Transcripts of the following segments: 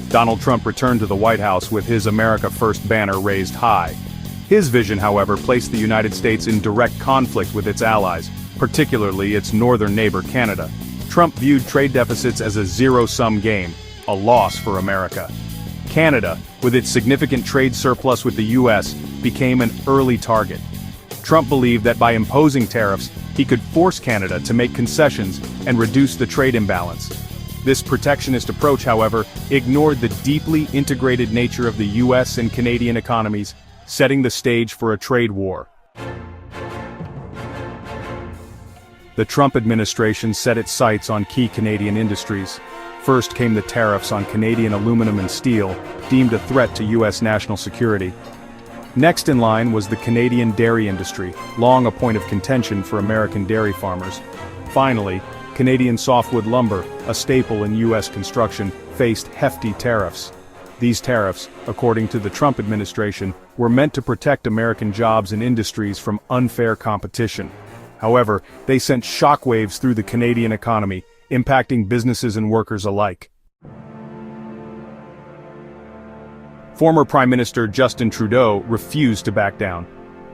Donald Trump returned to the White House with his America First banner raised high. His vision, however, placed the United States in direct conflict with its allies, particularly its northern neighbor Canada. Trump viewed trade deficits as a zero-sum game, a loss for America. Canada, with its significant trade surplus with the U.S., became an early target. Trump believed that by imposing tariffs, he could force Canada to make concessions and reduce the trade imbalance. This protectionist approach, however, ignored the deeply integrated nature of the U.S. and Canadian economies, setting the stage for a trade war. The Trump administration set its sights on key Canadian industries. First came the tariffs on Canadian aluminum and steel, deemed a threat to U.S. national security. Next in line was the Canadian dairy industry, long a point of contention for American dairy farmers. Finally, Canadian softwood lumber, a staple in U.S. construction, faced hefty tariffs. These tariffs, according to the Trump administration, were meant to protect American jobs and industries from unfair competition. However, they sent shockwaves through the Canadian economy, impacting businesses and workers alike. Former Prime Minister Justin Trudeau refused to back down.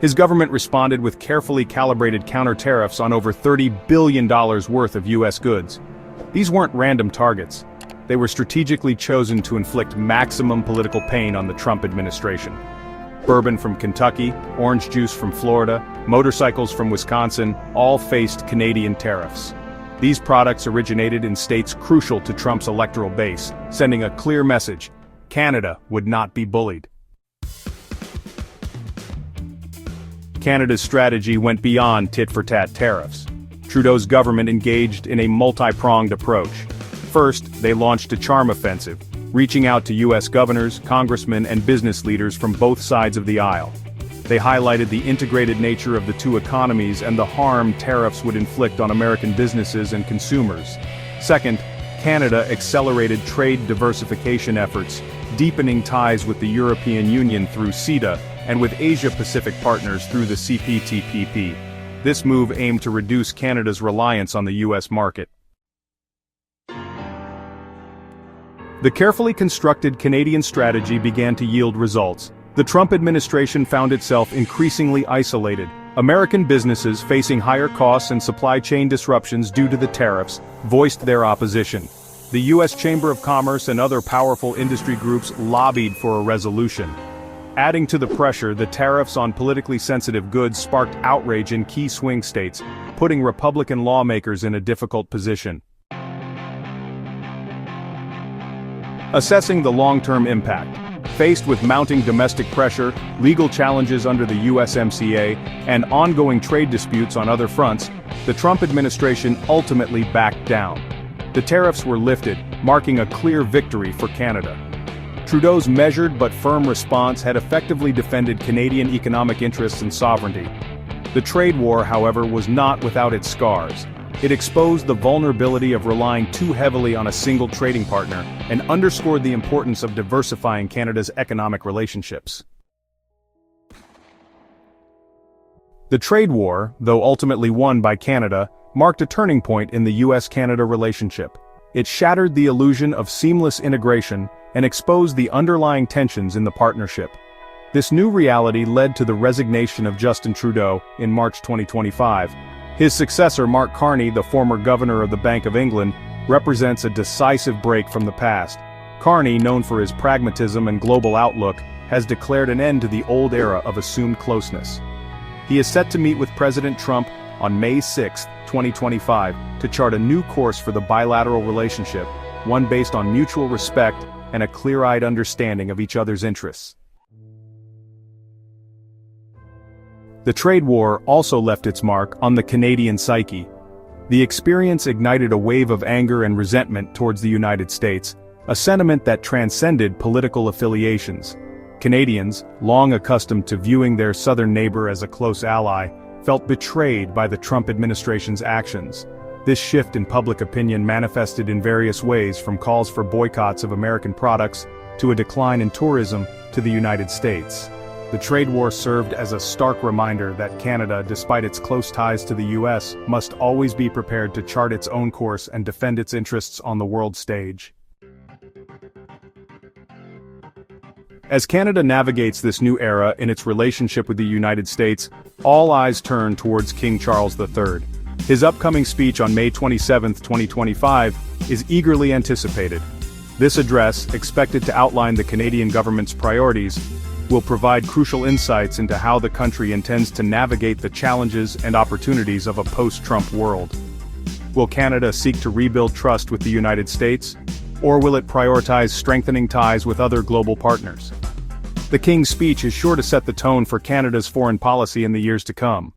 His government responded with carefully calibrated counter-tariffs on over $30 billion worth of U.S. goods. These weren't random targets. They were strategically chosen to inflict maximum political pain on the Trump administration. Bourbon from Kentucky, orange juice from Florida, motorcycles from Wisconsin, all faced Canadian tariffs. These products originated in states crucial to Trump's electoral base, sending a clear message: Canada would not be bullied. Canada's strategy went beyond tit-for-tat tariffs. Trudeau's government engaged in a multi-pronged approach. First, they launched a charm offensive, reaching out to U.S. governors, congressmen, and business leaders from both sides of the aisle. They highlighted the integrated nature of the two economies and the harm tariffs would inflict on American businesses and consumers. Second, Canada accelerated trade diversification efforts, deepening ties with the European Union through CETA and with Asia-Pacific partners through the CPTPP. This move aimed to reduce Canada's reliance on the U.S. market. The carefully constructed Canadian strategy began to yield results. The Trump administration found itself increasingly isolated. American businesses facing higher costs and supply chain disruptions due to the tariffs voiced their opposition. The U.S. Chamber of Commerce and other powerful industry groups lobbied for a resolution. Adding to the pressure, the tariffs on politically sensitive goods sparked outrage in key swing states, putting Republican lawmakers in a difficult position. Assessing the long-term impact. Faced with mounting domestic pressure, legal challenges under the USMCA, and ongoing trade disputes on other fronts, the Trump administration ultimately backed down. The tariffs were lifted, marking a clear victory for Canada. Trudeau's measured but firm response had effectively defended Canadian economic interests and sovereignty. The trade war, however, was not without its scars. It exposed the vulnerability of relying too heavily on a single trading partner and underscored the importance of diversifying Canada's economic relationships. The trade war, though ultimately won by Canada, marked a turning point in the U.S.-Canada relationship. It shattered the illusion of seamless integration and exposed the underlying tensions in the partnership. This new reality led to the resignation of Justin Trudeau in March 2025. His successor, Mark Carney, the former governor of the Bank of England, represents a decisive break from the past. Carney, known for his pragmatism and global outlook, has declared an end to the old era of assumed closeness. He is set to meet with President Trump on May 6, 2025, to chart a new course for the bilateral relationship, one based on mutual respect and a clear-eyed understanding of each other's interests. The trade war also left its mark on the Canadian psyche. The experience ignited a wave of anger and resentment towards the United States, a sentiment that transcended political affiliations. Canadians, long accustomed to viewing their southern neighbor as a close ally, felt betrayed by the Trump administration's actions. This shift in public opinion manifested in various ways, from calls for boycotts of American products to a decline in tourism to the United States. The trade war served as a stark reminder that Canada, despite its close ties to the U.S., must always be prepared to chart its own course and defend its interests on the world stage. As Canada navigates this new era in its relationship with the United States, all eyes turn towards King Charles III. His upcoming speech on May 27, 2025, is eagerly anticipated. This address, expected to outline the Canadian government's priorities, will provide crucial insights into how the country intends to navigate the challenges and opportunities of a post-Trump world. Will Canada seek to rebuild trust with the United States, or will it prioritize strengthening ties with other global partners? The King's speech is sure to set the tone for Canada's foreign policy in the years to come.